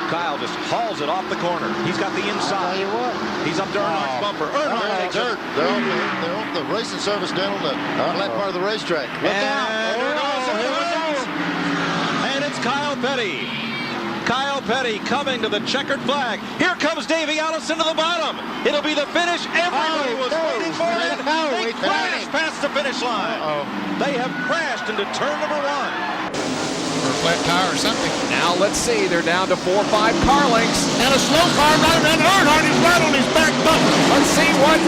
Kyle just hauls it off the corner. He's got the inside. He's up to Earnhardt's bumper. Earnhardt takes it. They're on the racing service down on the left part of the racetrack. Look out. And it's Kyle Petty. Kyle Petty coming to the checkered flag. Here comes Davey Allison to the bottom. It'll be the finish. Everybody was waiting for it. They crashed past the finish line. They have crashed into turn number 1. Or a flat tire or something. Now let's see. They're down to 4 or 5 car lengths. And a slow car right around Earnhardt. He's right on his back bumper. Let's see what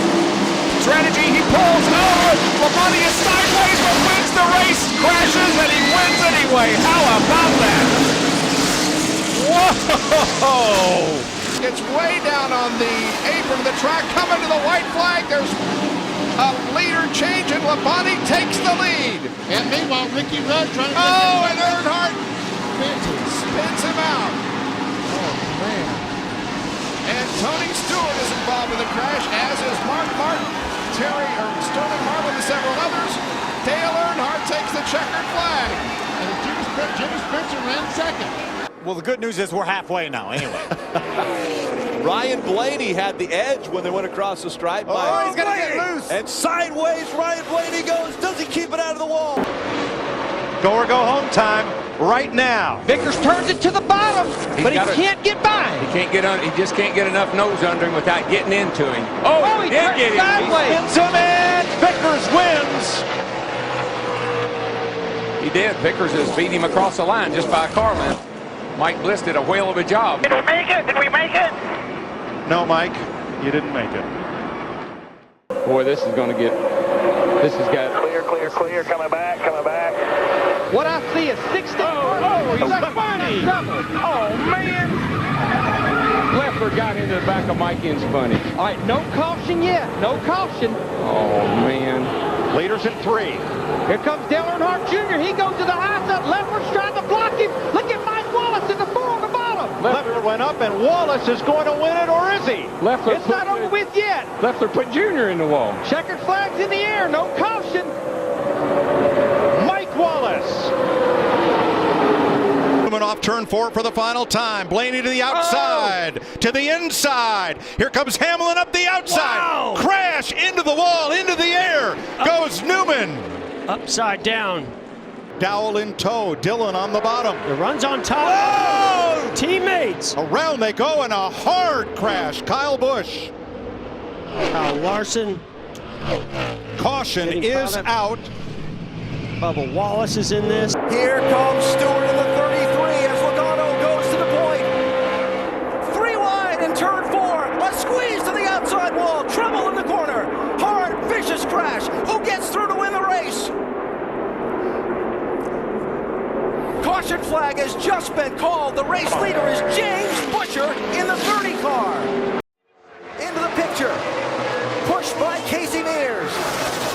strategy he pulls. Oh, Labonte is sideways but wins the race. Crashes and he wins anyway. How about that? Whoa! It's way down on the apron of the track. Coming to the white flag. There's a leader change and Labonte takes the lead. And meanwhile, Ricky Rudd trying to... Oh, and Earnhardt spins him out. Oh, man. And Tony Stewart is involved in the crash, as is Mark Martin, Sterling Marlin, and several others. Dale Earnhardt takes the checkered flag. And Jimmy Spencer ran second. Well, the good news is we're halfway now, anyway. Ryan Blaney had the edge when they went across the stripe. Oh, he's going to get loose. And sideways, Ryan Blaney goes. Does he keep it out of the wall? Go or go home time right now. Vickers turns it to the bottom, but he can't get by. He can't get on. He just can't get enough nose under him without getting into him. Oh, he did get him. Sideways. Spins him and Vickers wins. He did. Vickers has beat him across the line just by a car length. Mike Bliss did a whale of a job. Did we make it? Did we make it? No, Mike, you didn't make it. Boy, this is going to get. This has got. Clear. Coming back. What I see is 16. Oh, he's funny. Oh, man. Leffler got into the back of Mike and Spunny. All right, no caution yet. No caution. Oh, man. Leaders in 3. Here comes Dale Earnhardt Jr. He goes to the high side. Leffler's trying to block him. Look at Mike Wallace in the 4 on the bottom. Leffler went up, and Wallace is going to win it, or is he? It's not over with yet. Leffler put Jr. in the wall. Checkered flags in the air. No caution. Mike Wallace. Moving off turn 4 for the final time. Blaney to the outside, to the inside. Here comes Hamlin up the outside. Wow. Crash into the wall, into the air. Goes Newman. Upside down. Dowell in tow. Dillon on the bottom. The runs on top. Whoa! Teammates. Around they go in a hard crash. Kyle Busch. Kyle Larson. Caution is out. Bubba Wallace is in this. Here comes Stewart in the 33 as Logano goes to the point. 3 wide in turn 4. A squeeze to the outside wall. Trouble in the corner. Hard, vicious crash. Who gets through to win the race? Caution flag has just been called. The race leader is James Busher in the 30 car. Into the picture. Pushed by Casey Mears.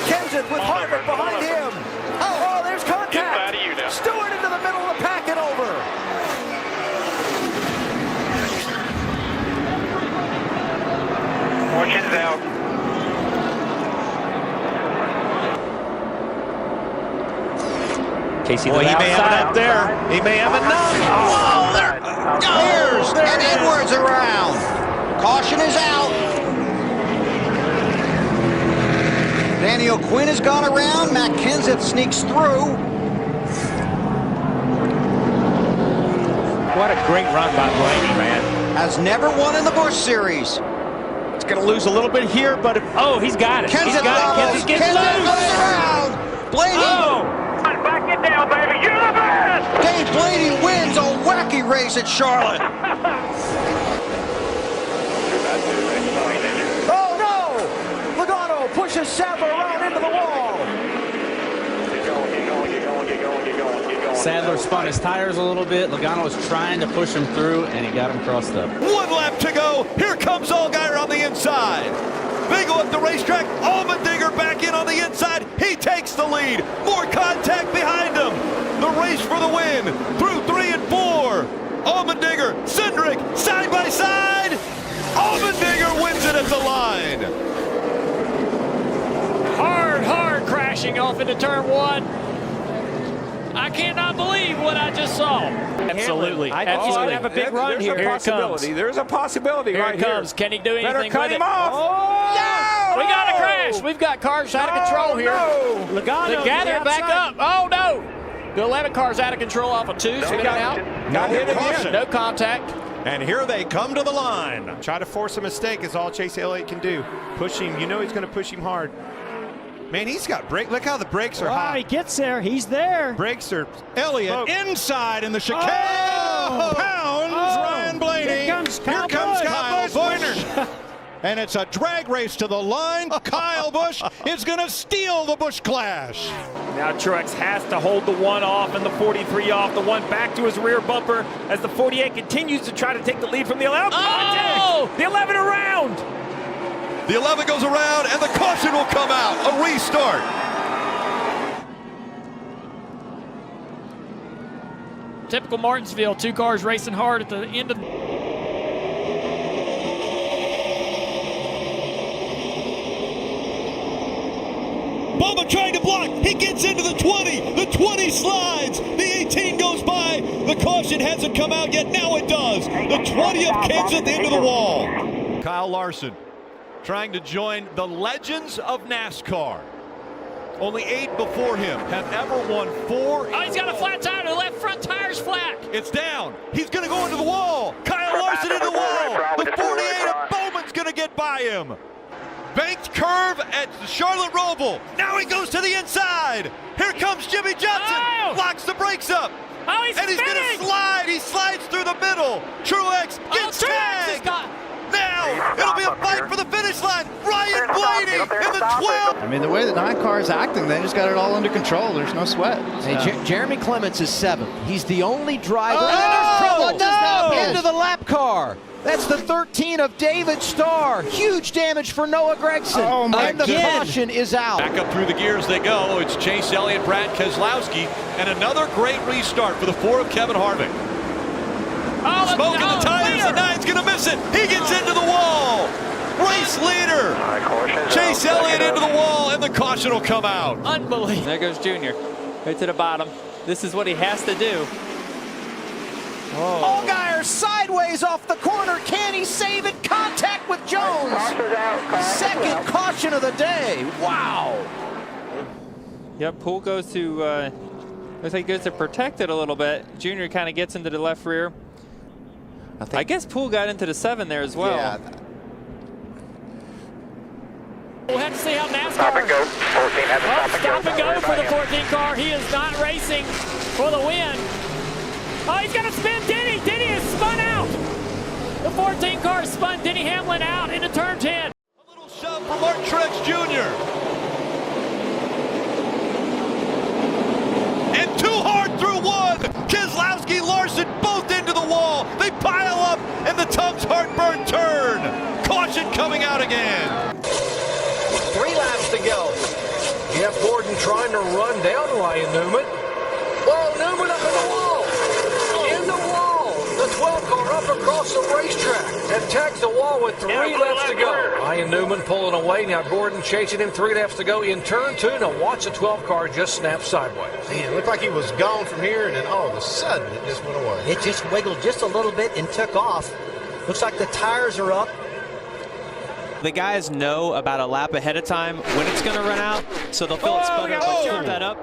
Kenseth with Harvick behind him. Oh, there's contact. Stewart into the middle of the pack and over. Caution's out. Casey, he may have enough there. He may have enough. Whoa, there. Mears and Edwards around. Caution is out. Danny O'Quinn has gone around. Matt Kenseth sneaks through. What a great run by Blaney, man. Has never won in the Busch Series. It's going to lose a little bit here, but He's got it. Kenseth Kenseth gets Kenseth loose. goes around. Blaney. Back it down, baby. You're the best. Dave Blaney wins a wacky race at Charlotte. Oh no! Logano pushes Sadler around into the wall. Sadler spun his tires a little bit. Logano was trying to push him through, and he got him crossed up. 1 lap to go. Here comes Allgaier on the inside. They go up the racetrack. Allmendinger back in on the inside. He takes the lead. More contact behind him. The race for the win through 3 and 4. Allmendinger, Cindric, side by side. Allmendinger wins it at the line. Hard crashing off into turn 1. I cannot believe what I just saw. Absolutely. I think he's going to have a big run There's here. a possibility. There's a possibility Here right it comes. Can he do anything Better cut with him it? off. Oh, No! we got a crash. We've got cars out of control here. No. Logano The gather to the back outside. up. Oh, no. The 11 car's out of control off of 2. Spinning out. Got hit again. No contact. And here they come to the line. Try to force a mistake is all Chase Elliott can do. Push him. You know he's going to push him hard. Man, he's got brake. Look how the brakes are high. He gets there. He's there. Brakes are. Elliott inside in the chicane. Oh! Pounds Ryan Blaney. Here comes Kyle Busch. And it's a drag race to the line. Kyle Busch is going to steal the Busch Clash. Now Truex has to hold the 1 off and the 43 off, the 1 back to his rear bumper as the 48 continues to try to take the lead from the 11. Oh! The 11 around. The 11 goes around, and the caution will come out. A restart. Typical Martinsville. 2 cars racing hard at the end of Bubba trying to block. He gets into the 20. The 20 slides. The 18 goes by. The caution hasn't come out yet. Now it does. The 20 of Kenseth into the wall. Kyle Larson trying to join the legends of NASCAR. Only 8 before him have ever won 4. Oh, he's got a flat tire. The left front tire's flat. It's down. He's going to go into the wall. Kyle Larson into the wall. The 48 of Bowman's going to get by him. Banked curve at the Charlotte Roval. Now he goes to the inside. Here comes Jimmy Johnson. Oh! Locks the brakes up. Oh, he's and he's going to slide. He slides through the middle. Truex gets tagged. Now it'll be a fight for the finish line. Ryan Blaney in the 12. I mean, the way the 9 car is acting, they just got it all under control. There's no sweat. Hey, Jeremy Clements is 7th. He's the only driver. Oh, and there's trouble no! into the lap car. That's the 13 of David Starr. Huge damage for Noah Gragson. Oh, my and the caution is out. Back up through the gears they go. It's Chase Elliott, Brad Keselowski, and another great restart for the 4 of Kevin Harvick. Oh, Smoke in the tires. The 9's going to miss it. He gets into the wall. Race leader. Chase Elliott into the wall, and the caution will come out. Unbelievable. There goes Junior. Right to the bottom. This is what he has to do. Allgaier sideways off the corner. Can he save it? Contact with Jones. Second caution of the day. Wow. Yep, Poole goes to, looks like he goes to protect it a little bit. Junior kind of gets into the left rear. I guess Poole got into the 7 there as well. Yeah. We'll have to see how NASCAR. Stop and go. 14 has a stop and go for the 14 car. He is not racing for the win. Oh, he's going to spin Denny. Denny is spun out. The 14 car spun Denny Hamlin out into turn 10. A little shove for Martin Truex Jr. And too hard through 1. Keselowski, Larson both into the wall. They pile up, and the Tums heartburn turn. Caution coming out again. 3 laps to go. Jeff Gordon trying to run down Ryan Newman. Whoa, Newman up in the wall. In the wall. The 12 car up across the racetrack and tags the wall with 3 laps to go. Ryan Newman pulling away. Now Gordon chasing him. 3 laps to go in turn 2. Now watch the 12 car just snap sideways. Man, it looked like he was gone from here, and then all of a sudden it just went away. It just wiggled just a little bit and took off. Looks like the tires are up. The guys know about a lap ahead of time when it's going to run out, so they'll fill it sputter. Turn that up.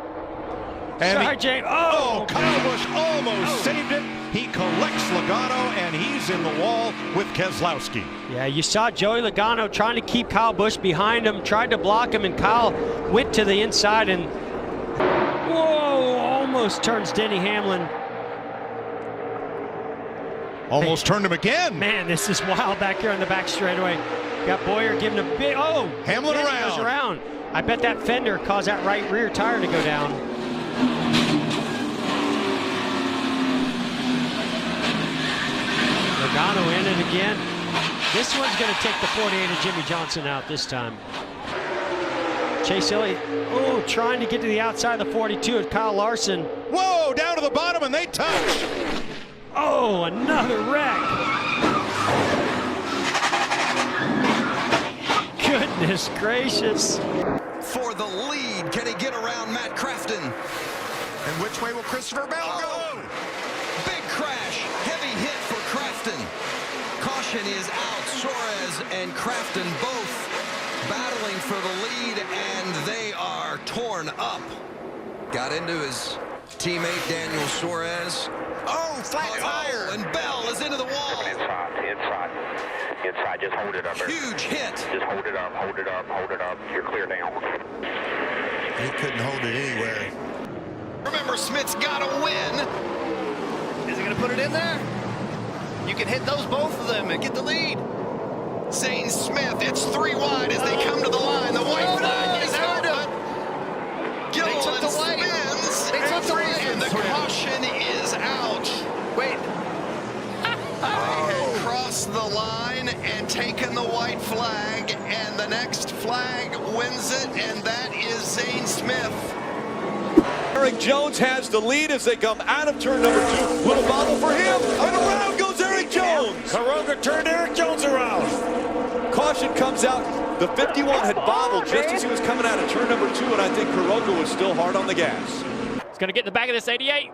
And James. Kyle Busch almost saved it. He collects Logano, and he's in the wall with Keselowski. Yeah, you saw Joey Logano trying to keep Kyle Busch behind him, tried to block him, and Kyle went to the inside and, whoa, almost turns Denny Hamlin. Almost turned him again. Man, this is wild back here on the back straightaway. Got Boyer giving a big, Hamlin goes around. I bet that fender caused that right rear tire to go down. Logano in it again. This one's going to take the 48 of Jimmy Johnson out this time. Chase Elliott, trying to get to the outside of the 42 of Kyle Larson. Whoa, down to the bottom, and they touch. Oh, another wreck. Goodness gracious. For the lead, can he get around Matt Crafton? And which way will Christopher Bell go? Big crash. Heavy hit for Crafton. Caution is out. Suarez and Crafton both battling for the lead, and they are torn up. Got into his teammate Daniel Suarez. Oh, flat tire, and Bell is into the wall. Inside, just hold it up. Huge hit. Just hold it up, hold it up, hold it up. You're clear now. He couldn't hold it anywhere. Remember, Smith's got to win. Is he going to put it in there? You can hit those, both of them, and get the lead. Zane Smith, it's 3 wide as they come to the line. The white flag is out. Gilliland spins. They took the lead. And the caution is out. Wait. They had crossed the line and taken the white flag, and the next flag wins it, and that is Zane Smith. Eric Jones has the lead as they come out of turn number 2. Little bobble for him, and around goes Eric Jones. Karoga turned Eric Jones around. Caution comes out. The 51 had bobbled just as he was coming out of turn number 2, and I think Karoga was still hard on the gas. He's going to get in the back of this 88.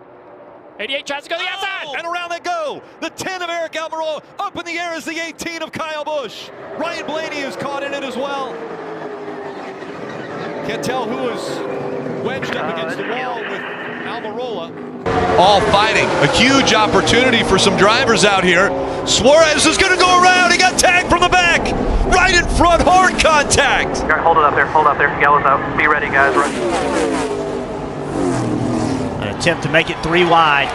88 tries to go to the outside. And around they go. The 10 of Eric Almirola. Up in the air is the 18 of Kyle Busch. Ryan Blaney is caught in it as well. Can't tell who was wedged up against the wall with Almirola. All fighting. A huge opportunity for some drivers out here. Suarez is going to go around. He got tagged from the back. Right in front. Hard contact. Hold it up there. Hold up there. Yellow's out. Be ready, guys. An attempt to make it 3 wide.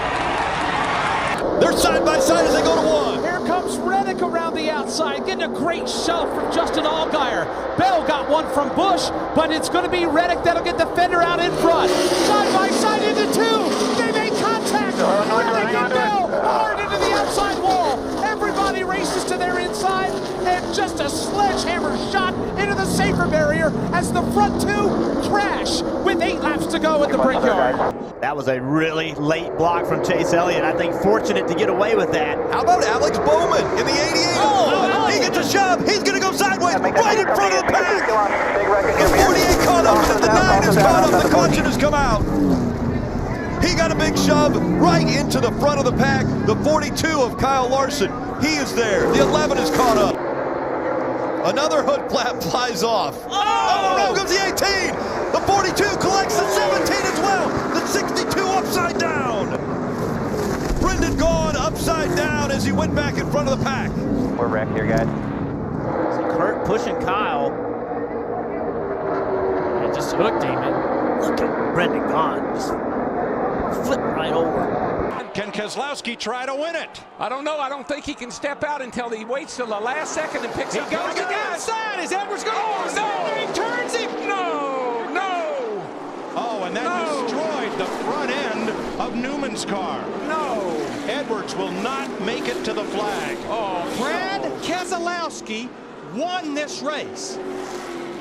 They're side by side as they go to 1. Here comes Reddick around the outside, getting a great shove from Justin Allgaier. Bell got one from Busch, but it's going to be Reddick that'll get the fender out in front. Side by side into 2. They make contact. Reddick and Bell hard into the outside wall. Everybody races to their inside, and just a sledgehammer shot into the safer barrier as the front 2 crash with 8 laps to go at the Brickyard. That was a really late block from Chase Elliott. I think fortunate to get away with that. How about Alex Bowman in the 88? He gets a shove. He's going to go sideways right in front of the pack. The 48 caught up, and the 9 is caught up. The caution has come out. He got a big shove right into the front of the pack. The 42 of Kyle Larson, he is there. The 11 is caught up. Another hood flap flies off. Oh, around goes the 18. The 42 collects the 17 as well. The 62 upside down. Brendan Gaughan upside down as he went back in front of the pack. We're wrecked here, guys. Kurt pushing Kyle. It just hooked him. Look at Brendan Gaughan. Just flipped right over. Can Keselowski try to win it? I don't know. I don't think he can step out until he waits till the last second and picks up. He goes to the outside. Is Edwards going? Oh, no! He turns him. No! No! Oh, and that destroyed the front end of Newman's car. No! Edwards will not make it to the flag. Oh, Brad Keselowski won this race.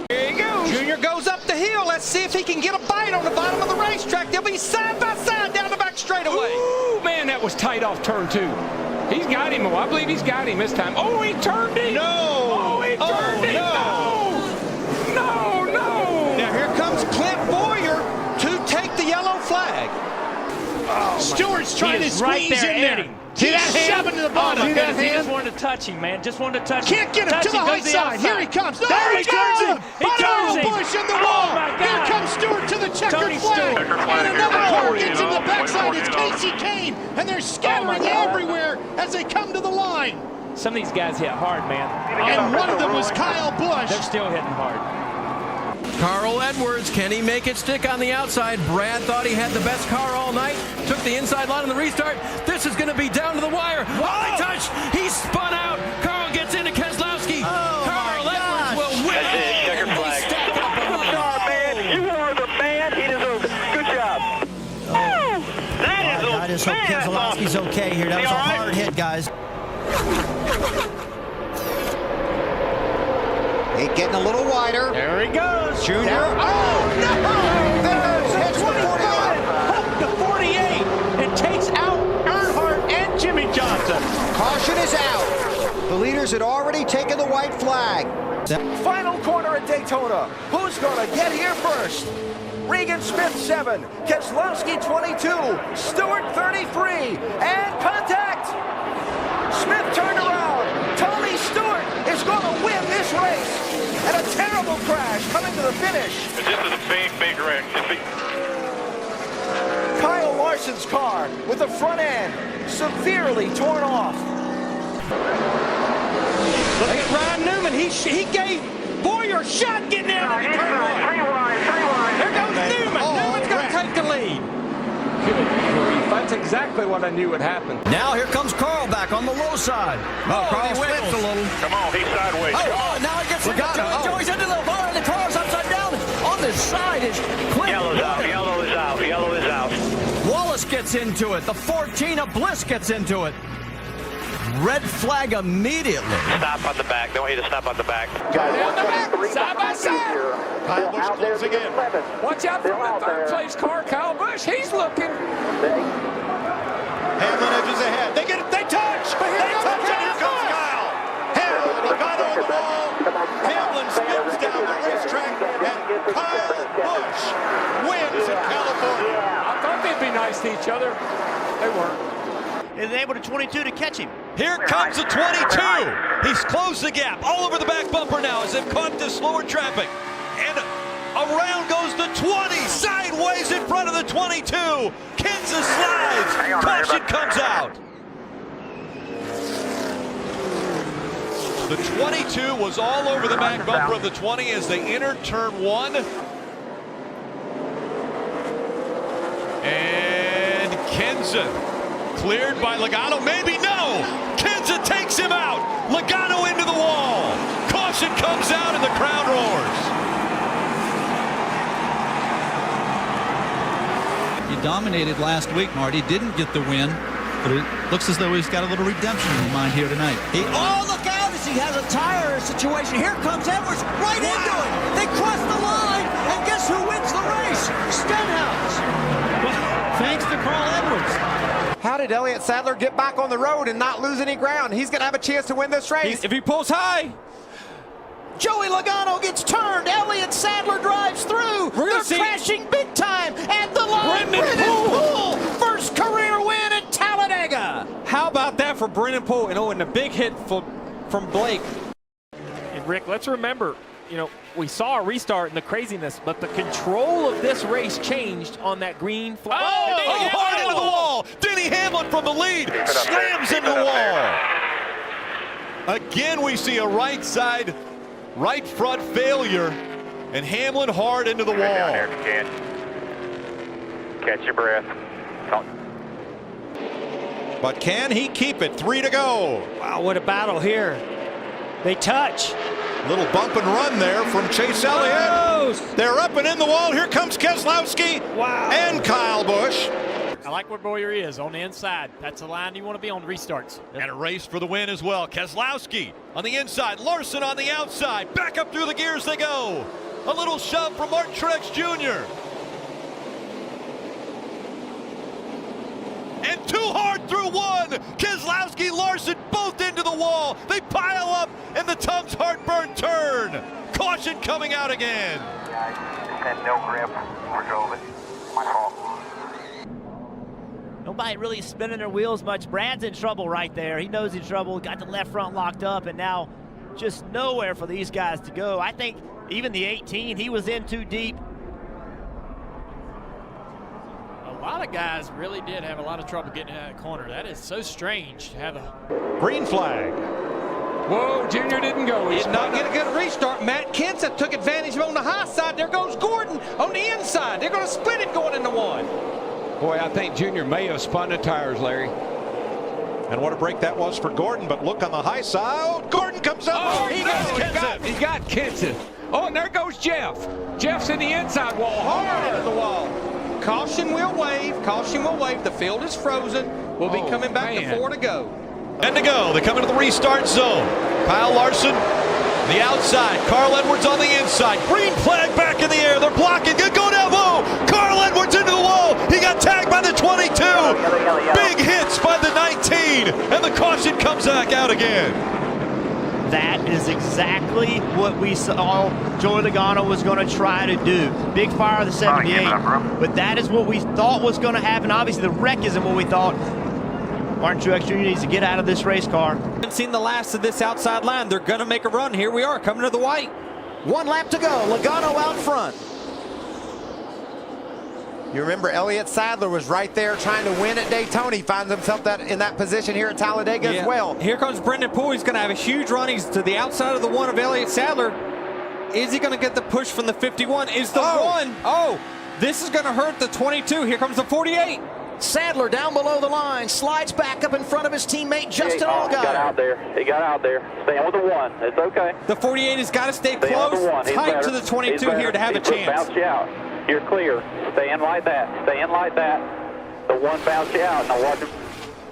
Here he goes. Junior goes up the hill. Let's see if he can get a bite on the bottom of the racetrack. They'll be side by side down the back straightaway. Ooh, man, that was tight off turn 2. He's got him. I believe he's got him this time. Oh, he turned him. No. Oh, he turned him. No. No, no. Now here comes Clint Boyer to take the yellow flag. Oh, Stewart's trying to squeeze in there. See that hand? Shoving to the bottom. He just wanted to touch him, man. Just wanted to touch him. Can't get him to the high side. Here he comes. There he turns him. He turns him. Busch in the wall. Oh my God. Here comes Stewart to the checkered flag. And another car gets in the backside. It's Casey Kane. And they're scattering everywhere as they come to the line. Some of these guys hit hard, man. And one of them was Kyle Busch. They're still hitting hard. Carl Edwards, can he make it stick on the outside? Brad thought he had the best car all night. Took the inside line on the restart. This is going to be down to the wire. Wally touch. He spun out. Carl gets into Keselowski. Carl Edwards will win. Checker flag. Man, you are the man. He deserves it. Good job. I just hope Keselowski's okay here. That was a hard hit, guys. He's getting a little wider. There he goes. Junior. Oh, no! There's the 25. Hook to 48 and takes out Earnhardt and Jimmy Johnson. Caution is out. The leaders had already taken the white flag. Final corner at Daytona. Who's going to get here first? Regan Smith 7, Keselowski 22, Stewart 33, and contact! Smith turned around. Tony Stewart is going to win this race. And a terrible crash coming to the finish. This is a big, big wreck. Kyle Larson's car with the front end severely torn off. Look at Ryan Newman. He gave Boyer a shot getting out of the turn one. There goes Newman. Newman's going to take the lead. Good grief. That's exactly what I knew would happen. Now here comes Carl back on the low side. Carl slips a little. Come on, he's sideways. Now he gets into Joey's into the bar, and the car's upside down. On this side is Clint. Yellow is out. Wallace gets into it. The 14 of Bliss gets into it. Red flag immediately. Stop on the back. Don't hit a stop on the back. Down the back, side by side. Kyle Busch closing in. Watch out from the third place car, Kyle Busch. He's looking. Hamlin edges ahead. They touch! They touch, and here comes Kyle! Hamlin, Logano on the wall. Hamlin spins down the racetrack, and Kyle Busch wins in California. I thought they'd be nice to each other. They weren't. And able to 22 to catch him. Here comes the 22. He's closed the gap all over the back bumper now as they've caught the slower traffic. And around goes the 20, sideways in front of the 22. Kansas slides. Caution comes out. The 22 was all over the back bumper of the 20 as they entered turn 1. And Kenza cleared by Logano. Maybe no. Kenza takes him out. Logano into the wall. Caution comes out and the crowd roars. He dominated last week, Marty. Didn't get the win, but it looks as though he's got a little redemption in mind here tonight. Oh, look out as he has a tire situation. Here comes Edwards right into it. They cross the line, and guess who wins the race? Stenhouse. Thanks to Carl Edwards. How did Elliott Sadler get back on the road and not lose any ground? He's going to have a chance to win this race. If he pulls high. Joey Logano gets turned. Elliott Sadler drives through. They're crashing big time at the line. Brendan Poole, first career win at Talladega. How about that for Brendan Poole? And a big hit from Blake. And Rick, let's remember, we saw a restart in the craziness, but the control of this race changed on that green flag. Oh, hard into the wall. Denny Hamlin from the lead slams into the wall. Again, we see a right side, right front failure, and Hamlin hard into the wall. Catch your breath. But can he keep it? 3 to go. Wow, what a battle here. They touch. Little bump and run there from Chase Elliott. They're up and in the wall. Here comes Keselowski and Kyle Busch. I like where Boyer is, on the inside. That's the line you want to be on restarts. And a race for the win as well. Keselowski on the inside, Larson on the outside. Back up through the gears they go. A little shove from Martin Truex Jr. And too hard through one. Keselowski, Larson both into the wall. They pile up in the Tums heartburn turn. Caution coming out again. Yeah, I had no grip or drove it. My fault. Nobody really spinning their wheels much. Brad's in trouble right there. He knows he's in trouble. Got the left front locked up, and now just nowhere for these guys to go. I think even the 18, he was in too deep. A lot of guys really did have a lot of trouble getting out of that corner. That is so strange to have a green flag. Whoa, Junior didn't go. He did not get a good restart. Matt Kenseth took advantage on the high side. There goes Gordon on the inside. They're going to split it going into one. Boy, I think Junior may have spun the tires, Larry. And what a break that was for Gordon, but look on the high side. Oh, Gordon comes up. Oh, he got Kenseth. Oh, and there goes Jeff. Jeff's in the inside wall, hard into the wall. Caution will wave. Caution will wave. The field is frozen. We'll be coming back to 4 to go. And to go. They come into the restart zone. Kyle Larson, the outside. Carl Edwards on the inside. Green flag back in the air. They're blocking. Good go down low. Carl Edwards into the wall. He got tagged by the 22. Big hits by the 19. And the caution comes back out again. That is exactly what we saw Joey Logano was going to try to do. Big fire of the 78. But that is what we thought was going to happen. Obviously, the wreck isn't what we thought. Martin Truex Jr. needs to get out of this race car. Haven't seen the last of this outside line. They're going to make a run. Here we are coming to the white. 1 lap to go. Logano out front. You remember Elliott Sadler was right there trying to win at Daytona. He finds himself in that position here at Talladega as well. Here comes Brendan Poole. He's going to have a huge run. He's to the outside of the 1 of Elliott Sadler. Is he going to get the push from the 51? Is the 1? Oh, this is going to hurt the 22. Here comes the 48. Sadler down below the line, slides back up in front of his teammate Justin Allgaier. He got out there. He got out there. Staying with the 1. It's okay. The 48 has got to stay close, tight to the 22 here to have a chance. Bounce you out. You're clear. Stay in like that. Stay in like that. The 1 bounce you out. Now watch him.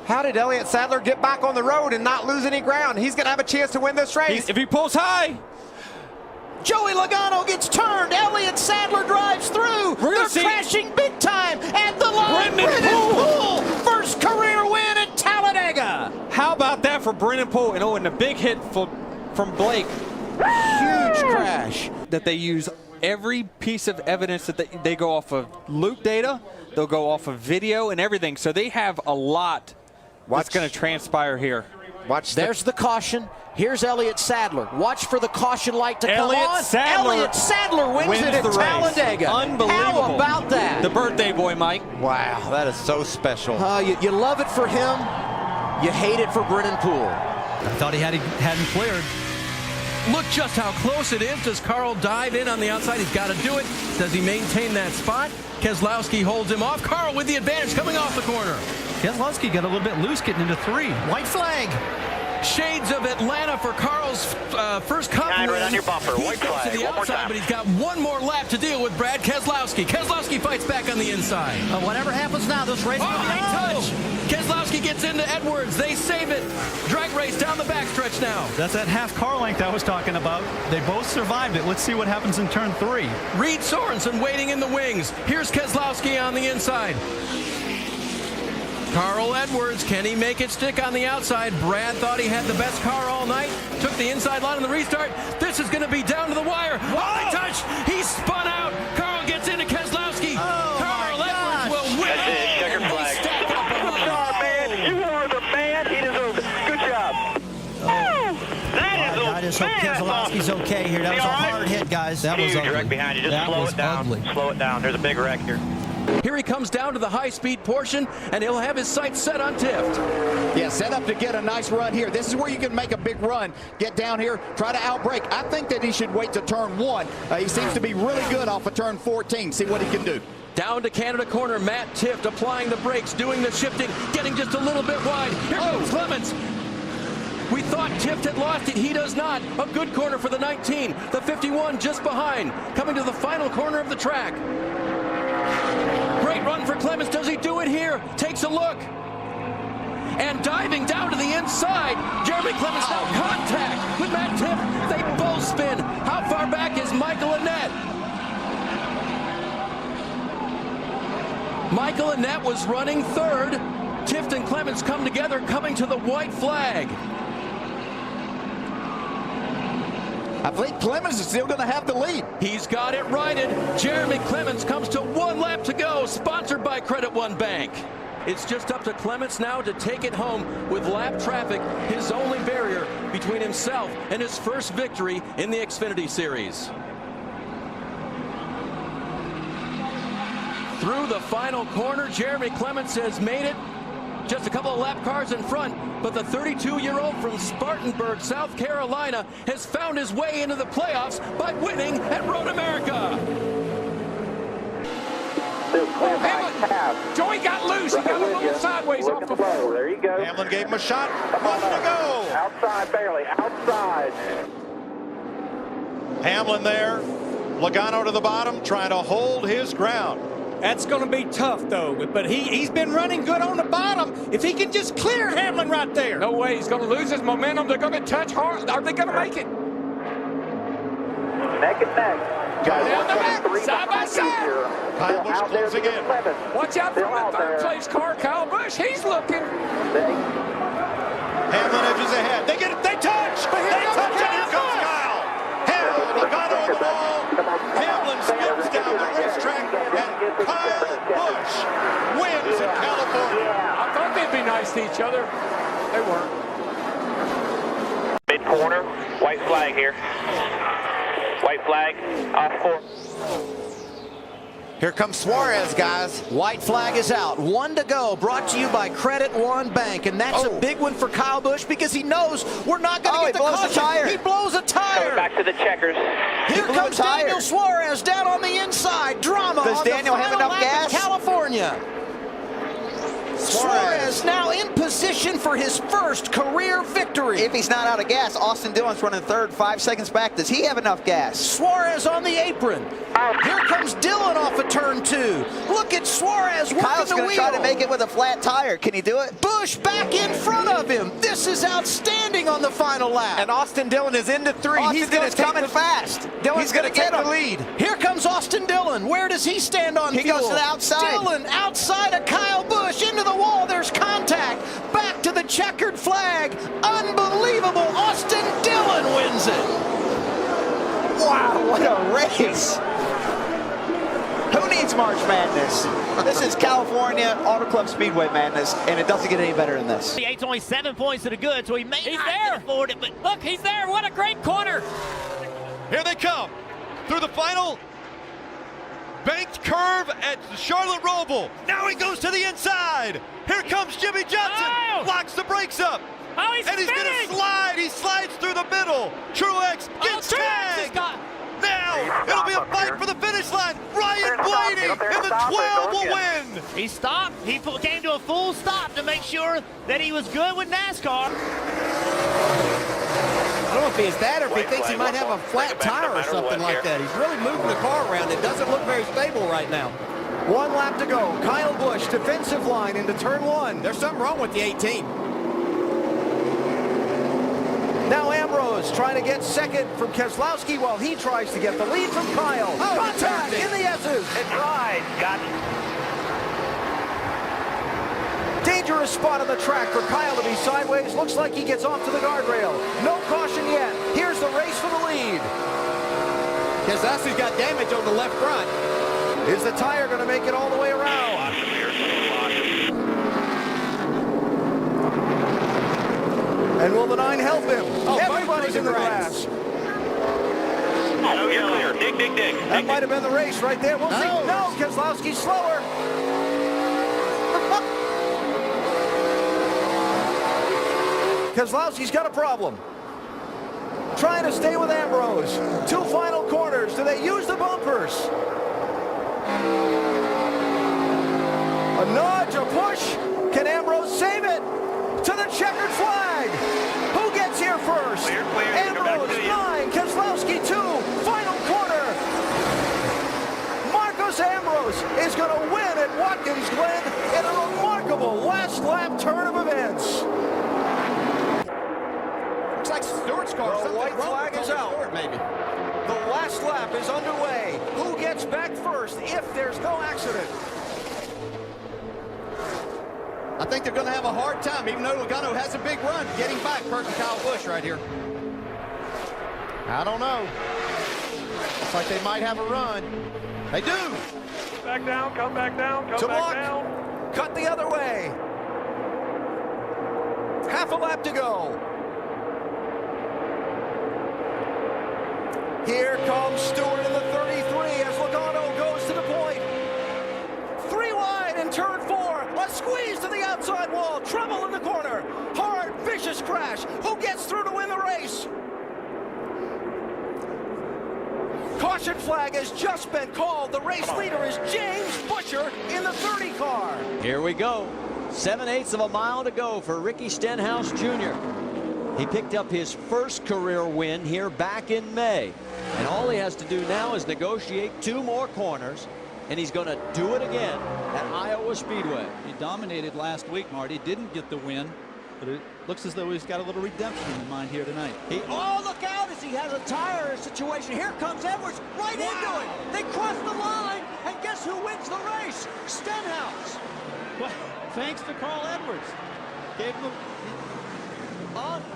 How did Elliott Sadler get back on the road and not lose any ground? He's going to have a chance to win this race. If he pulls high. Joey Logano gets turned. Elliott Sadler drives through. They're crashing big time at the line. Brendan Poole, first career win at Talladega. How about that for Brendan Poole? And a big hit from Blake. Huge crash. That they use every piece of evidence that they go off of loop data. They'll go off of video and everything. So they have a lot that's going to transpire here. There's the caution. Here's Elliott Sadler. Watch for the caution light to come on. Elliott Sadler wins it at Talladega. Unbelievable. How about that? The birthday boy, Mike. Wow, that is so special. You love it for him. You hate it for Brendan Poole. I thought he hadn't cleared. Look just how close it is. Does Carl dive in on the outside? He's got to do it. Does he maintain that spot? Keselowski holds him off. Carl with the advantage coming off the corner. Keselowski got a little bit loose getting into 3. White flag. Shades of Atlanta for Carl's first Cup win. Right on your bumper. He White goes flag. to the One more outside, time. but he's got 1 more lap to deal with Brad Keselowski. Keselowski fights back on the inside. Whatever happens now, this race will be high touch. Keselowski gets into Edwards. They save it. Drag race down the backstretch now. That's that half car length I was talking about. They both survived it. Let's see what happens in turn 3. Reed Sorensen waiting in the wings. Here's Keselowski on the inside. Carl Edwards, can he make it stick on the outside? Brad thought he had the best car all night. Took the inside line in the restart. This is going to be down to the wire. High touch. He spun out. Carl gets into Keselowski. Carl Edwards will win. That's it. Checker flag. Man, you are the man. He deserves it. Good job. I just hope Keselowski's okay here. That was a hard hit, guys. That was ugly. Wreck behind you. Just slow it down. Slow it down. There's a big wreck here. Here he comes down to the high-speed portion, and he'll have his sights set on Tift. Yeah, set up to get a nice run here. This is where you can make a big run. Get down here, try to outbrake. I think that he should wait to turn 1. He seems to be really good off of turn 14. See what he can do. Down to Canada corner, Matt Tift applying the brakes, doing the shifting, getting just a little bit wide. Here comes Clements. We thought Tift had lost it. He does not. A good corner for the 19. The 51 just behind. Coming to the final corner of the track. Great run for Clements. Does he do it here? Takes a look. And diving down to the inside. Jeremy Clements now contact with Matt Tift. They both spin. How far back is Michael Annett? Michael Annett was running 3rd. Tift and Clements come together, coming to the white flag. I think Clements is still going to have the lead. He's got it righted. Jeremy Clements comes to 1 lap to go, sponsored by Credit One Bank. It's just up to Clements now to take it home with lap traffic, his only barrier between himself and his first victory in the Xfinity Series. Through the final corner, Jeremy Clements has made it. Just a couple of lap cars in front, but the 32-year-old from Spartanburg, South Carolina, has found his way into the playoffs by winning at Road America. Joey got loose. He got a little sideways off the floor. There you go. Hamlin gave him a shot. 1 to go. Outside, barely. Outside. Hamlin there. Logano to the bottom, trying to hold his ground. That's going to be tough, though. But he's been running good on the bottom. If he can just clear Hamlin right there. No way. He's going to lose his momentum. They're going to touch hard. Are they going to make it? Neck and neck. Down the back, side by side. Kyle Busch closing in. Watch out for the third place car, Kyle Busch. He's looking. Hamlin edges ahead. They touch. They touch next to each other. They weren't. Mid corner, white flag here. White flag, off 4. Here comes Suarez, guys. White flag is out. 1 to go. Brought to you by Credit One Bank. And that's a big one for Kyle Busch because he knows we're not going to get the caution. Tire. He blows a tire. Coming back to the checkers. Here comes Daniel Suarez down on the inside. Drama Does on Daniel the have final enough lap gas? in California. Suarez now in position for his first career victory. If he's not out of gas, Austin Dillon's running third, 5 seconds back. Does he have enough gas? Suarez on the apron. Here comes Dillon off of turn 2. Look at Suarez working Kyle's the wheel. going to try to make it with a flat tire. Can he do it? Busch back in front of him. This is outstanding on the final lap. And Austin Dillon is into 3. He's going to coming fast. Dillon's going to take the lead. Here comes Austin Dillon. Where does he stand on fuel? He goes to the outside. Dillon outside of Kyle Busch into the wall. There's contact. Back to the checkered flag. Unbelievable. Austin Dillon wins it. Wow, what a race. Who needs March Madness? This is California Auto Club Speedway Madness, and it doesn't get any better than this. The 8's only 7 points to the good, so he may not afford it, but look, he's there. What a great corner. Here they come through the final banked curve at Charlotte Roval. Now he goes to the inside. Here comes Jimmy Johnson. Locks the brakes up. Oh, he's and he's going to slide. He slides through the middle. Truex gets tagged. Now it'll be a fight for the finish line. Ryan Blaney in the 12 will win. He stopped. He came to a full stop to make sure that he was good with NASCAR. I don't know if he's that or if he thinks he might have a flat tire or something like that. He's really moving the car around. It doesn't look very stable right now. 1 lap to go. Kyle Busch, defensive line into turn 1. There's something wrong with the 18. Now Ambrose trying to get second from Keselowski while he tries to get the lead from Kyle. Contact in the S's. It's right. Got it. Dangerous spot on the track for Kyle to be sideways. Looks like he gets off to the guardrail. No caution yet. Here's the race for the lead. Keselowski's got damage on the left front. Is the tire going to make it all the way around? And will the 9 help him? Everybody's in the grass. Oh, you're clear. Dig. That might have been the race right there. We'll see. No, Keselowski's slower. Keselowski's got a problem. Trying to stay with Ambrose. 2 final corners. Do they use the bumpers? A nudge, a push. Can Ambrose save it? To the checkered flag. Who gets here first? Clear. Ambrose 9, Keselowski 2. Final corner. Marcos Ambrose is going to win at Watkins Glen in a remarkable last lap turn of events. Looks like Stewart's car. The white flag is out. Stewart, maybe. The last lap is underway. Who gets back first if there's no accident? I think they're going to have a hard time, even though Logano has a big run, getting back Kurt and Kyle Busch right here. I don't know. Looks like they might have a run. They do. Back down, come back down, come back down. Cut the other way. Half a lap to go. Here comes Stewart in the 33 as Logano goes to the point. 3 wide in turn 4. A squeeze to the outside wall. Trouble in the corner. Hard, vicious crash. Who gets through to win the race? Caution flag has just been called. The race leader is James Buscher in the 30 car. Here we go. 7/8 of a mile to go for Ricky Stenhouse Jr. He picked up his first career win here back in May. And all he has to do now is negotiate 2 more corners. And he's going to do it again at Iowa Speedway. He dominated last week, Marty. Didn't get the win, but it looks as though he's got a little redemption in mind here tonight. Oh, look out as he has a tire situation. Here comes Edwards right into it. They cross the line, and guess who wins the race? Stenhouse. Well, thanks to Carl Edwards. Gave him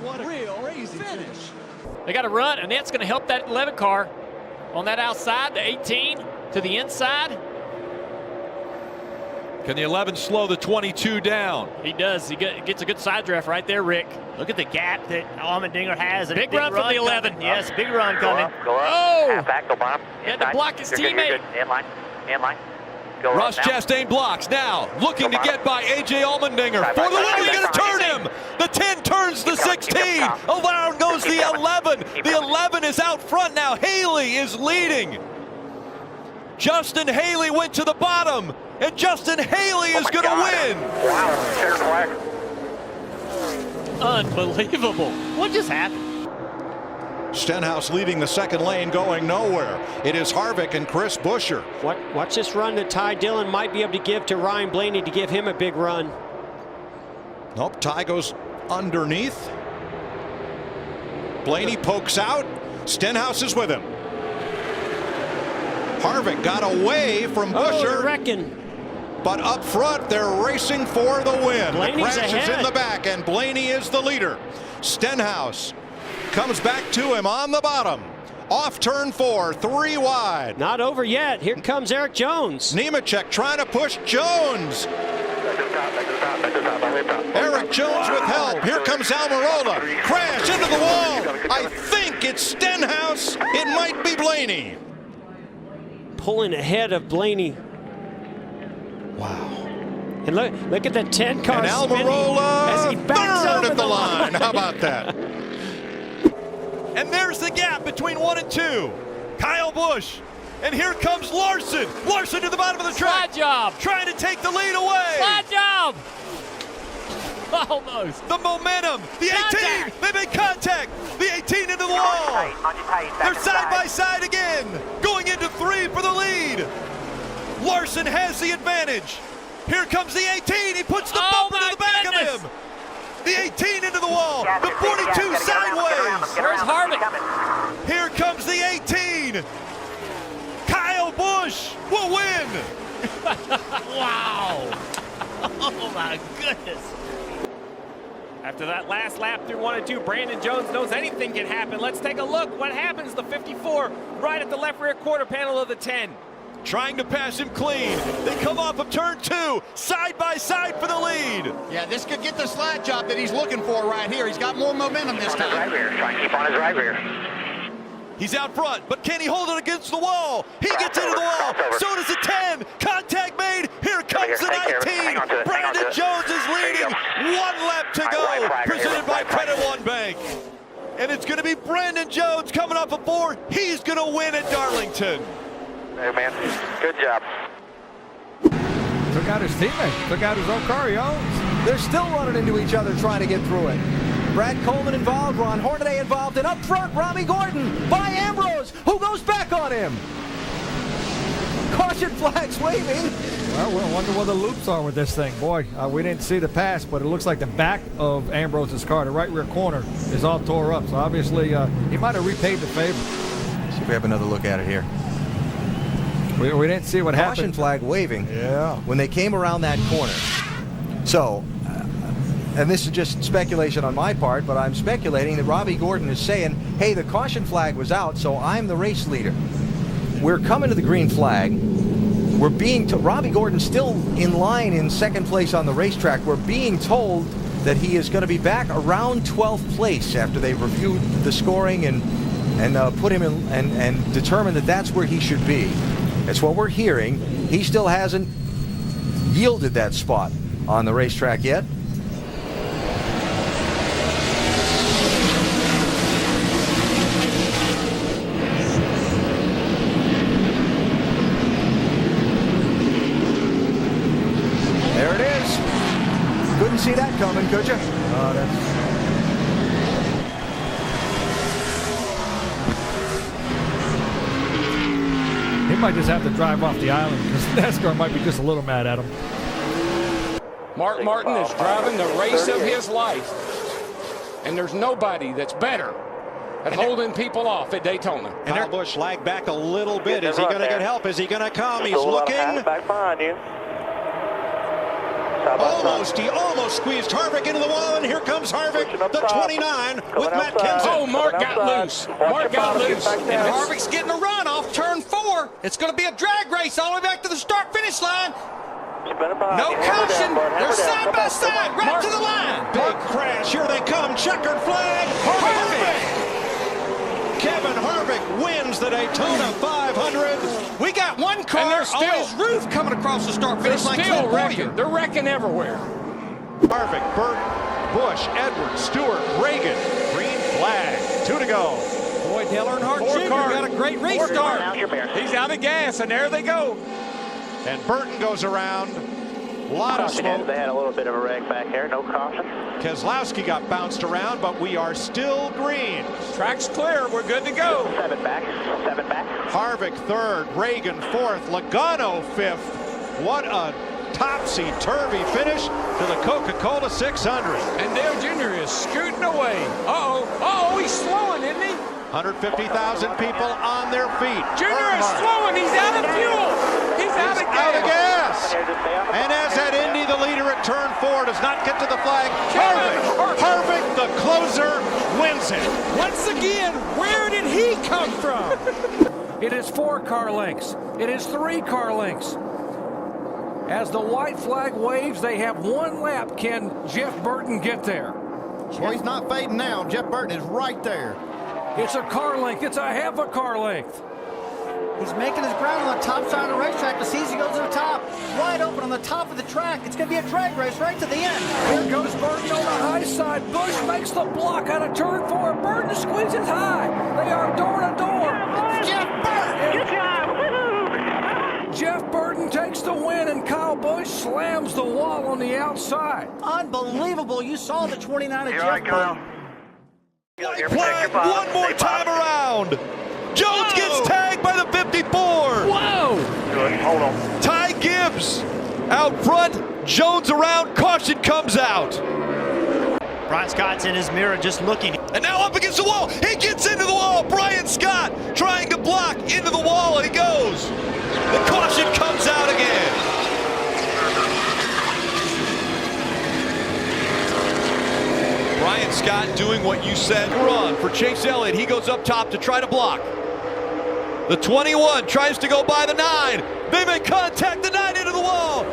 what a real crazy finish. They got a run, and that's going to help that 11 car on that outside, the 18 to the inside. Can the 11 slow the 22 down? He does. He gets a good side draft right there, Rick. Look at the gap that Allmendinger has. Big run from the 11. Yes, big run coming. Go up. Oh! Half back, go bottom. He had to block his teammate. You're good. In line. In line. Go Ross up now. Chastain blocks now, looking to get by A.J. Allmendinger for the win. He's going to turn him. The 10 turns the 16. Around goes the 11. The 11 is out front now. Haley is leading. Justin Haley went to the bottom, and Justin Haley is going to win. Wow, center flag. Unbelievable. What just happened? Stenhouse leading the second lane, going nowhere. It is Harvick and Chris Buescher. Watch this run that Ty Dillon might be able to give to Ryan Blaney to give him a big run. Nope, Ty goes underneath. Blaney pokes out. Stenhouse is with him. Harvick got away from Buescher. But up front, they're racing for the win. Blaney's the crash ahead. is in the back, and Blaney is the leader. Stenhouse comes back to him on the bottom. Off turn 4, 3 wide. Not over yet. Here comes Eric Jones. Nemechek trying to push Jones. Eric Jones with help. Here comes Almirola. Crash into the wall. I think it's Stenhouse. It might be Blaney. Pulling ahead of Blaney. Wow. And look at the 10 car And spinning as he Almirola backs third over at the line. How about that? And there's the gap between 1 and 2. Kyle Busch. And here comes Larson. Larson to the bottom of the track. Slide job. Trying to take the lead away. Slide job. Almost. The momentum. The 18. They make contact. The 18 into the wall. They're side by side again. Going into 3 for the lead. Larson has the advantage. Here comes the 18. He puts the bumper to the back of him. The 18 into the wall. The 42 sideways. Where's Harvick? Here comes the 18. Kyle Busch will win. Wow. Oh, my goodness. After that last lap through 1 and 2, Brandon Jones knows anything can happen. Let's take a look. What happens? The 54 right at the left rear quarter panel of the 10. Trying to pass him clean. They come off of turn 2, side by side for the lead. Yeah, this could get the slide job that he's looking for right here. He's got more momentum this time. Right rear. Try and keep on his right rear. He's out front, but can he hold it against the wall? He gets into the wall. So does the 10. Contact made. Here comes the 19. Brandon Jones is leading. 1 lap to go. Presented by Credit One Bank. And it's going to be Brandon Jones coming off of 4. He's going to win at Darlington. Hey, man. Good job. Took out his teammate. Took out his own car he owns. They're still running into each other trying to get through it. Brad Coleman involved, Ron Hornaday involved, and up front, Robbie Gordon by Ambrose, who goes back on him. Caution flags waving. Well, we'll wonder what the loops are with this thing. Boy, we didn't see the pass, but it looks like the back of Ambrose's car, the right rear corner, is all tore up. So obviously, he might have repaid the favor. See if we have another look at it here. We didn't see what happened. Caution flag waving. Yeah. When they came around that corner. So, and this is just speculation on my part, but I'm speculating that Robbie Gordon is saying, hey, the caution flag was out, so I'm the race leader. We're coming to the green flag. We're being told, Robbie Gordon's still in line in second place on the racetrack. We're being told that he is going to be back around 12th place after they've reviewed the scoring and put him in and determined that that's where he should be. That's what we're hearing. He still hasn't yielded that spot on the racetrack yet. There it is. Couldn't see that coming, could you? He might just have to drive off the island because NASCAR might be just a little mad at him. Mark Martin is driving the race of his life. And there's nobody that's better at holding people off at Daytona. And Kyle Busch lagged back a little bit. Is he going to get help? Is he going to come? He's looking. Back behind you. He almost squeezed Harvick into the wall, and here comes Harvick, the 29, with Matt Kenseth. Oh, Mark got loose. Mark got loose. And Harvick's getting a run off turn 4. It's going to be a drag race all the way back to the start-finish line. No caution. They're side by side, right to the line. Big crash. Here they come. Checkered flag. Harvick. Kevin Harvick wins the Daytona 500. We got one car on his roof coming across the start-finish line. Still wrecking. They're wrecking everywhere. Harvick, Burton, Busch, Edwards, Stewart, Reagan. Green flag. 2 to go. Boy, Dale Earnhardt Jr. got a great restart. He's out of gas, and there they go. And Burton goes around. A lot of smoke. They had a little bit of a wreck back there. No caution. Keselowski got bounced around, but we are still green. Track's clear. We're good to go. 7 back. 7 back. Harvick third, Reagan fourth, Logano fifth. What a topsy-turvy finish to the Coca-Cola 600. And Dale Jr. is scooting away. Uh-oh, he's slowing, isn't he? 150,000 people on their feet. Jr. is slowing. He's out of fuel. He's out of gas. And as at Indy, the leader at turn 4 does not get to the flag. Harvick, the closer, wins it. Once again, where did he come from? It is 4 car lengths. It is 3 car lengths. As the white flag waves, they have 1 lap. Can Jeff Burton get there? Well, he's not fading now. Jeff Burton is right there. It's a car length. It's a half a car length. He's making his ground on the top side of the racetrack. The season goes to the top. Wide open on the top of the track. It's going to be a drag race right to the end. Here goes Burton on the high side. Busch makes the block out of turn 4. Burton squeezes high. They are door to door. Jeff Burton! Good job! Jeff Burton takes the win, and Kyle Busch slams the wall on the outside. Unbelievable. You saw the 29 of Here Jeff I come. Burton. Flag one more time around. Jones gets tagged by the 54. Whoa! Good. Hold on. Ty Gibbs out front. Jones around. Caution comes out. Brian Scott's in his mirror just looking. And now up against the wall. He gets into the wall. Brian Scott trying to block into the wall, and he goes. The caution comes out again. Brian Scott doing what you said. Run for Chase Elliott. He goes up top to try to block. The 21 tries to go by the 9. They make contact. The 9 into the wall.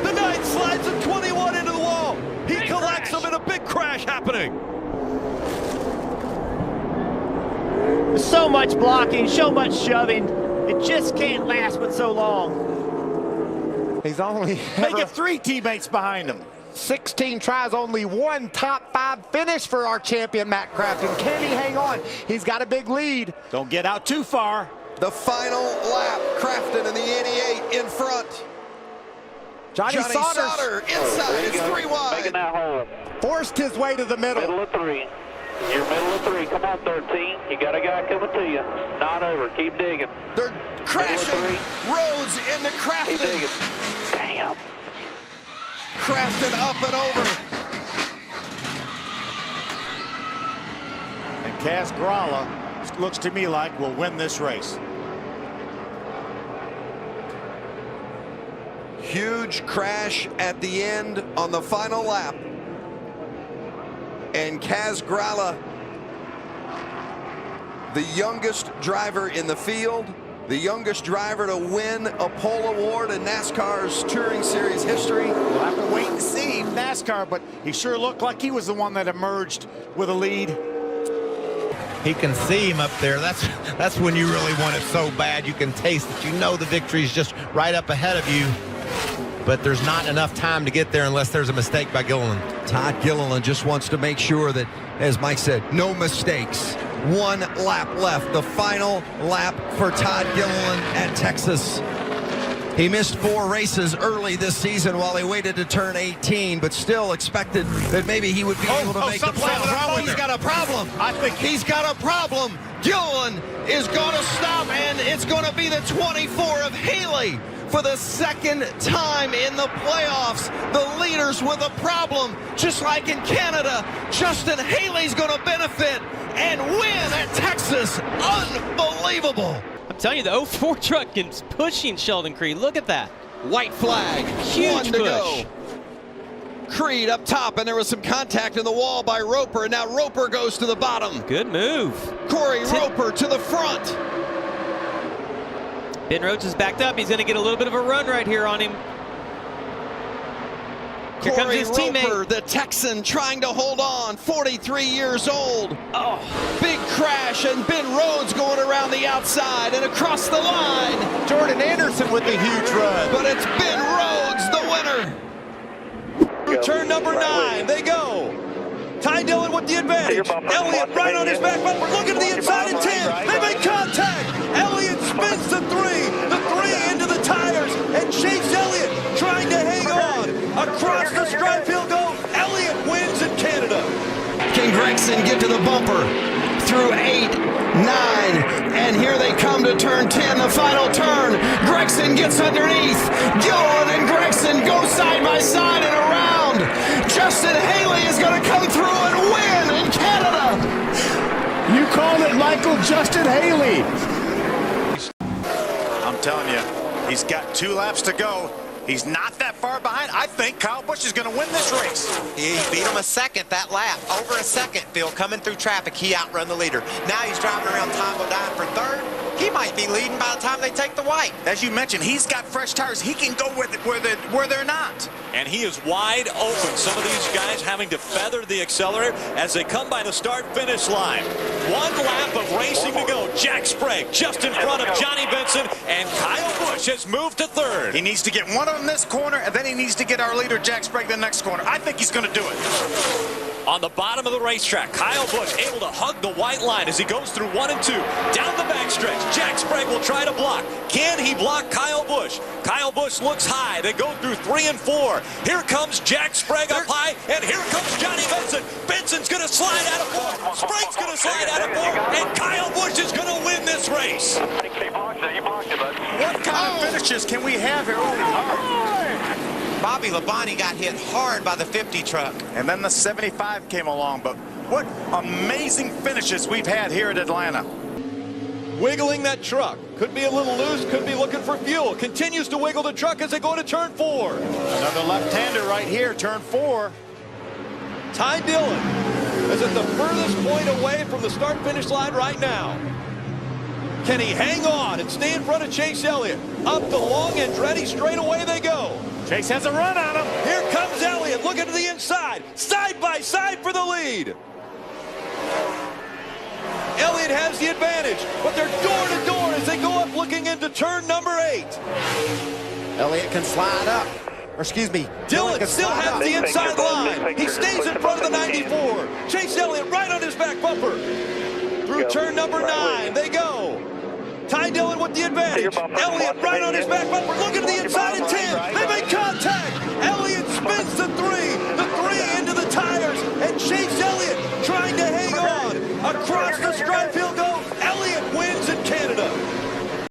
The 9 slides the 21 into the wall. He collects them in a big crash happening. So much blocking, so much shoving. It just can't last but so long. He's only They get 3 teammates behind him. 16 tries, only 1 top 5 finish for our champion, Matt Crafton. Can he hang on? He's got a big lead. Don't get out too far. The final lap, Crafton in the 88 in front. Johnny Sauter inside, it's 3 wide. Making that hole. forced his way to the middle. Middle of 3. You're middle of 3. Come on, 13. You got a guy coming to you. Not over. Keep digging. They're crashing. Rhodes into Crafton. Keep digging. Damn. Crafton up and over. And Kaz Grala looks to me like will win this race. Huge crash at the end on the final lap. And Kaz Grala, the youngest driver in the field, the youngest driver to win a pole award in NASCAR's Touring Series history. We'll have to wait and see NASCAR, but he sure looked like he was the one that emerged with a lead. He can see him up there. That's when you really want it so bad. You can taste it. You know the victory is just right up ahead of you. But there's not enough time to get there unless there's a mistake by Gilliland. Todd Gilliland just wants to make sure that, as Mike said, no mistakes. 1 lap left, the final lap for Todd Gilliland at Texas. He missed 4 races early this season while he waited to turn 18, but still expected that maybe he would be able to make the playoffs. He's got a problem. I think he's got a problem. Gilliland is going to stop, and it's going to be the 24 of Haley. For the 2nd time in the playoffs, the leaders with a problem. Just like in Canada, Justin Haley's going to benefit and win at Texas. Unbelievable. I'm telling you, the 04 truck is pushing Sheldon Creed. Look at that. White flag. Huge 1 to go. Creed up top, and there was some contact in the wall by Roper, and now Roper goes to the bottom. Good move. Corey Roper to the front. Ben Rhodes is backed up. He's going to get a little bit of a run right here on him. Here comes his teammate. Roper, the Texan, trying to hold on, 43 years old. Oh, big crash, and Ben Rhodes going around the outside and across the line. Jordan Anderson with the huge run. But it's Ben Rhodes, the winner. Through turn number 9, they go. Ty Dillon with the advantage. Elliott right on his back bumper, looking to the inside at 10. They make contact. Elliott spins the 3 into the tires, and Chase Elliott trying to hang on. Across the stripe he'll go. Elliott wins in Canada. Can Gregson get to the bumper? Through 8, 9, and here they come to turn 10, the final turn. Gregson gets underneath. Gilliland and Gregson go side by side and around. Justin Haley is going to come through and win in Canada. You called it, Michael. Justin Haley. I'm telling you, he's got 2 laps to go. He's not that far behind. I think Kyle Busch is going to win this race. He beat him a second that lap. Over a second, Phil, coming through traffic. He outrun the leader. Now he's driving around Tom Bodine for 3rd. He might be leading by the time they take the white. As you mentioned, he's got fresh tires. He can go with it where they're not. And he is wide open. Some of these guys having to feather the accelerator as they come by the start-finish line. 1 lap of racing to go. Jack Sprague just in front of Johnny Benson, and Kyle Busch has moved to 3rd. He needs to get one on this corner, and then he needs to get our leader, Jack Sprague, the next corner. I think he's going to do it. On the bottom of the racetrack, Kyle Busch able to hug the white line as he goes through 1 and 2. Down the backstretch, Jack Sprague will try to block. Can he block Kyle Busch? Kyle Busch looks high. They go through 3 and 4. Here comes Jack Sprague up high, and here comes Johnny Benson. Benson's going to slide out of 4. Sprague's going to slide out of 4, and Kyle Busch is going to win this race. What kind of finishes can we have here? Bobby Labonte got hit hard by the 50 truck. And then the 75 came along, but what amazing finishes we've had here at Atlanta. Wiggling that truck. Could be a little loose, could be looking for fuel. Continues to wiggle the truck as they go to turn 4. Another left-hander right here, turn 4. Ty Dillon is at the furthest point away from the start-finish line right now. Can he hang on and stay in front of Chase Elliott? Up the long Andretti straightaway they go. Chase has a run on him. Here comes Elliott looking to the inside. Side by side for the lead. Elliott has the advantage, but they're door to door as they go up looking into turn number 8. Elliott can slide up. Or excuse me. Dillon still has the inside line. He stays in front of the 94. Chase Elliott right on his back bumper. Through turn number 9 they go. Ty Dillon with the advantage. Elliott right on his back bumper, looking to the inside at 10. They make contact. Elliott spins the 3 into the tires, and Chase Elliott trying to hang on. Across the stripe he'll go.